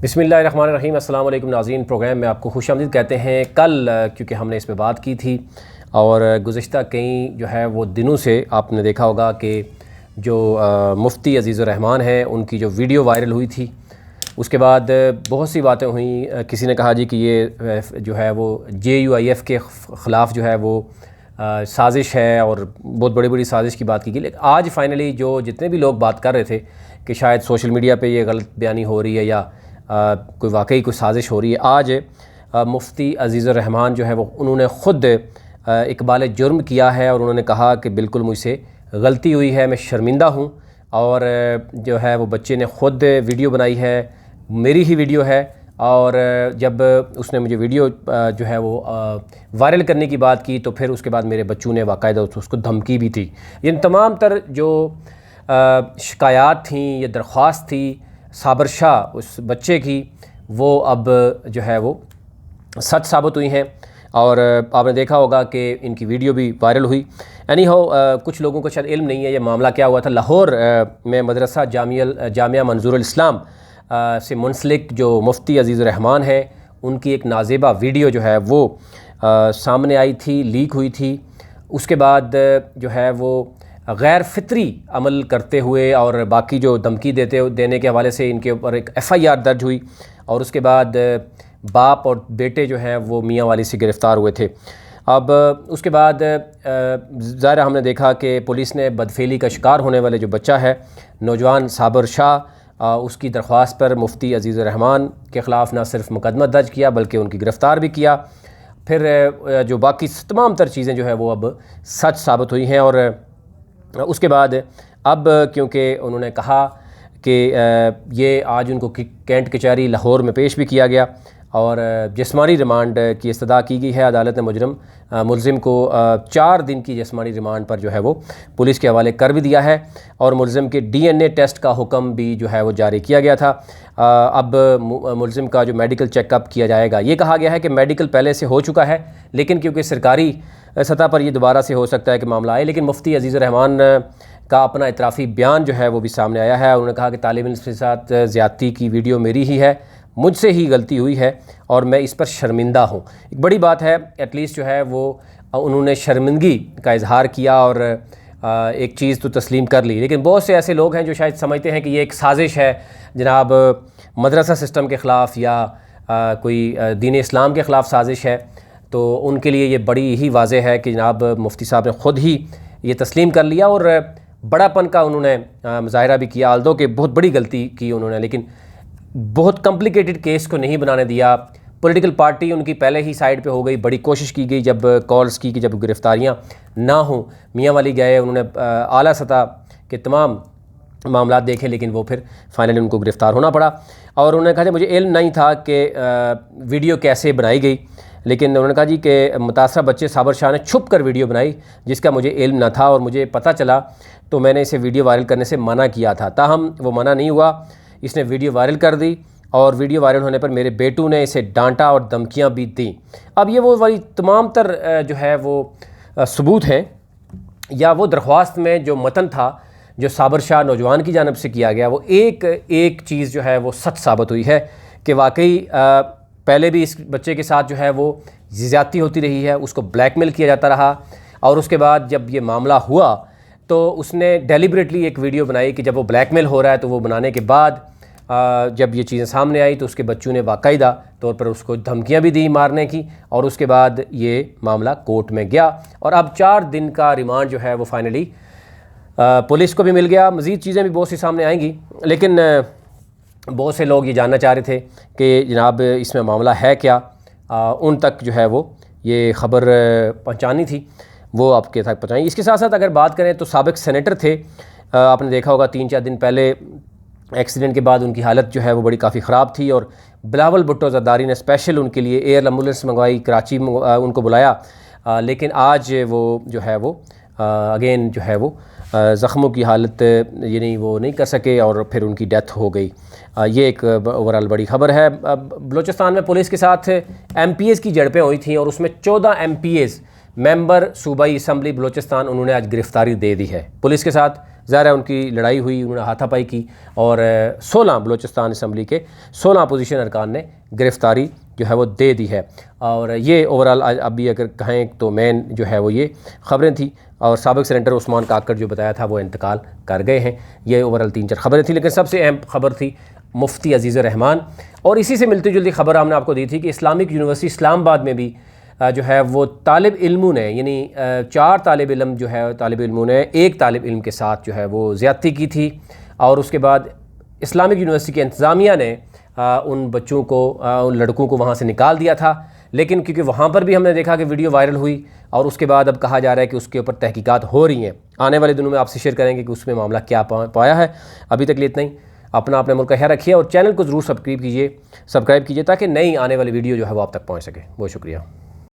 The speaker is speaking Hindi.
बिस्मिल्लाहिर्रहमानिर्रहीम। अस्सलाम वालेकुम नाज़रीन, प्रोग्राम में आपको खुशामदीद कहते हैं। कल क्योंकि हमने इस पे बात की थी और गुज़िश्ता कई जो है वो दिनों से आपने देखा होगा कि जो मुफ्ती अजीज़ रहमान हैं उनकी जो वीडियो वायरल हुई थी, उसके बाद बहुत सी बातें हुई। किसी ने कहा जी कि ये जो है वो JUIF के ख़िलाफ़ जो है वो साजिश है और बहुत बड़ी बड़ी साजिश की बात की गई। लेकिन आज फाइनली जो जितने भी लोग बात कर रहे थे कि शायद सोशल मीडिया पे ये गलत बयानी हो रही है या कोई वाकई कोई साजिश हो रही है, आज मुफ्ती अजीज़ रहमान जो है वो उन्होंने ख़ुद इकबाल जुर्म किया है और उन्होंने कहा कि बिल्कुल मुझसे गलती हुई है, मैं शर्मिंदा हूँ। और जो है वो बच्चे ने ख़ुद वीडियो बनाई है, मेरी ही वीडियो है। और जब उसने मुझे वीडियो जो है वो वायरल करने की बात की तो फिर उसके बाद मेरे बच्चों ने बाकायदा उसको धमकी भी थी। इन तमाम तर जो शिकायत थी या दरख्वास्त थी साबर शाह उस बच्चे की, वो अब जो है वो सच साबित हुई हैं। और आपने देखा होगा कि इनकी वीडियो भी वायरल हुई। एनी हो कुछ लोगों को शायद इल्म नहीं है ये मामला क्या हुआ था। लाहौर में मदरसा जामिया मंजूरुल इस्लाम से मुंसलिक जो मुफ्ती अजीज़ रहमान है, उनकी एक नाज़ेबा वीडियो जो है वो सामने आई थी, लीक हुई थी। उसके बाद जो है वो गैर फितरी अमल करते हुए और बाकी जो धमकी देने के हवाले से इनके ऊपर एक FIR दर्ज हुई और उसके बाद बाप और बेटे जो हैं वो मियाँ वाली से गिरफ़्तार हुए थे। अब उसके बाद ज़ाहिर हमने देखा कि पुलिस ने बदफेली का शिकार होने वाले जो बच्चा है नौजवान साबर शाह, उसकी दरख्वास्त पर मुफ्ती अजीज़ रहमान के ख़िलाफ़ न सिर्फ मुकदमा दर्ज किया बल्कि उनकी गिरफ़्तार भी किया। फिर जो बाकी तमाम तर चीज़ें जो है वो अब सच साबित हुई हैं। और उसके बाद अब क्योंकि उन्होंने कहा कि ये आज उनको कैंट कचहरी लाहौर में पेश भी किया गया और जिस्मानी रिमांड की इस्तदा की गई है। अदालत ने मुलज़िम को 4 दिन की जिस्मानी रिमांड पर जो है वो पुलिस के हवाले कर भी दिया है और मुलज़िम के DNA टेस्ट का हुक्म भी जो है वो जारी किया गया था। अब मुलज़िम का जो मेडिकल चेकअप किया जाएगा, ये कहा गया है कि मेडिकल पहले से हो चुका है, लेकिन क्योंकि सरकारी सतह पर ये दोबारा से हो सकता है कि मामला आए। लेकिन मुफ्ती अजीज़ रहमान का अपना इतराफ़ी बयान जो है वो भी सामने आया है। उन्होंने कहा कि तालिब इल्म के साथ ज़्यादती की वीडियो मेरी ही है, मुझसे ही गलती हुई है और मैं इस पर शर्मिंदा हूँ। एक बड़ी बात है, एटलीस्ट जो है वो उन्होंने शर्मिंदगी का इजहार किया और एक चीज़ तो तस्लीम कर ली। लेकिन बहुत से ऐसे लोग हैं जो शायद समझते हैं कि ये एक साजिश है जनाब, मदरसा सिस्टम के ख़िलाफ़ या कोई दीन इस्लाम के ख़िलाफ़ साजिश है। तो उनके लिए ये बड़ी ही वाज़ेह है कि जनाब मुफ्ती साहब ने ख़ुद ही ये तस्लीम कर लिया और बड़ापन का उन्होंने मुज़ाहिरा भी किया। आल्दो कि बहुत बड़ी गलती की उन्होंने, लेकिन बहुत कॉम्प्लिकेटेड केस को नहीं बनाने दिया। पॉलिटिकल पार्टी उनकी पहले ही साइड पे हो गई। बड़ी कोशिश की गई, जब कॉल्स की कि जब गिरफ़्तारियाँ ना हों, मियाँ वाली गए, उन्होंने आला सतह के तमाम मामला देखे, लेकिन वो फिर फाइनली उनको गिरफ़्तार होना पड़ा। और उन्होंने कहा मुझे इल्म नहीं था कि वीडियो कैसे बनाई गई, लेकिन उन्होंने कहा जी कि मुतासरा बच्चे साबर शाह ने छुप कर वीडियो बनाई जिसका मुझे इल्म न था और मुझे पता चला तो मैंने इसे वीडियो वायरल करने से मना किया था। ताहम वो मना नहीं हुआ, इसने वीडियो वायरल कर दी और वीडियो वायरल होने पर मेरे बेटों ने इसे डांटा और धमकियां भी दी। अब ये वो वाली तमाम तर जो है वो सबूत हैं या वो दरख्वास्त में जो मतन था जो साबर शाह नौजवान की जानिब से किया गया, वो एक चीज़ जो है वो सच साबित हुई है कि वाकई पहले भी इस बच्चे के साथ जो है वो ज़्यादती होती रही है, उसको ब्लैकमेल किया जाता रहा। और उसके बाद जब ये मामला हुआ तो उसने डेलिबरेटली एक वीडियो बनाई कि जब वो ब्लैकमेल हो रहा है, तो वो बनाने के बाद जब ये चीज़ें सामने आई तो उसके बच्चों ने बाकायदा तौर पर उसको धमकियां भी दी मारने की और उसके बाद ये मामला कोर्ट में गया और अब 4 दिन का रिमांड जो है वो फाइनली पुलिस को भी मिल गया। मज़ीद चीज़ें भी बहुत सी सामने आएंगी, लेकिन बहुत से लोग ये जानना चाह रहे थे कि जनाब इसमें मामला है क्या, उन तक जो है वो ये ख़बर पहुँचानी थी, वो आपके तक पहुँचाई। इसके साथ साथ अगर बात करें तो साबिक़ सेनेटर थे, आपने देखा होगा 3-4 दिन पहले एक्सीडेंट के बाद उनकी हालत जो है वो बड़ी काफ़ी ख़राब थी और बिलावल भुट्टो ज़रदारी ने स्पेशल उनके लिए एयर एम्बुलेंस मंगवाई, कराची उनको बुलाया। लेकिन आज वो जो है वो अगेन जो है वो ज़ख्मों की हालत यानी वो नहीं कर सके और फिर उनकी डेथ हो गई। ये एक ओवरऑल बड़ी ख़बर है। बलूचिस्तान में पुलिस के साथ MPs की झड़पें हुई थी और उसमें 14 MPs मेंबर सूबाई असम्बली बलूचिस्तान उन्होंने आज गिरफ़्तारी दे दी है। पुलिस के साथ ज़ाहिर है उनकी लड़ाई हुई, उन्होंने हाथापाई की और 16 बलूचिस्तान असम्बली के 16 अपोजिशन अरकान ने गिरफ़्तारी जो है वो दे दी है। और ये ओवरऑल अभी अगर कहें तो मेन जो है वो ये ख़बरें थी। और साबिक़ सेनेटर उस्मान काकड़ जो बताया था वो इंतकाल कर गए हैं। ये ओवरऑल 3-4 ख़बरें थी, लेकिन सबसे अहम ख़बर थी मुफ्ती अजीज़ रहमान। और इसी से मिलती जुलती ख़बर हमने आपको दी थी कि इस्लामिक यूनिवर्सिटी इस्लामाबाद में भी जो है वो तालिब इल्मों ने, यानी 4 तालिब इल्म जो है तालिब इल्मों ने एक तालिब इल्म के साथ जो है वो ज़्यादती की थी। और उसके बाद इस्लामिक यूनिवर्सिटी की इंतज़ामिया ने उन बच्चों को, उन लड़कों को वहाँ से निकाल दिया था। लेकिन क्योंकि वहाँ पर भी हमने देखा कि वीडियो वायरल हुई और उसके बाद अब कहा जा रहा है कि उसके ऊपर तहकीकात हो रही हैं। आने वाले दिनों में आपसे शेयर करेंगे कि उसमें मामला क्या पाया है। अभी तक लिए इतना ही। अपने मुल्क का ख्याल रखिए और चैनल को ज़रूर सब्सक्राइब कीजिए ताकि नई आने वाली वीडियो जो है वो आप तक पहुँच सके। बहुत शुक्रिया।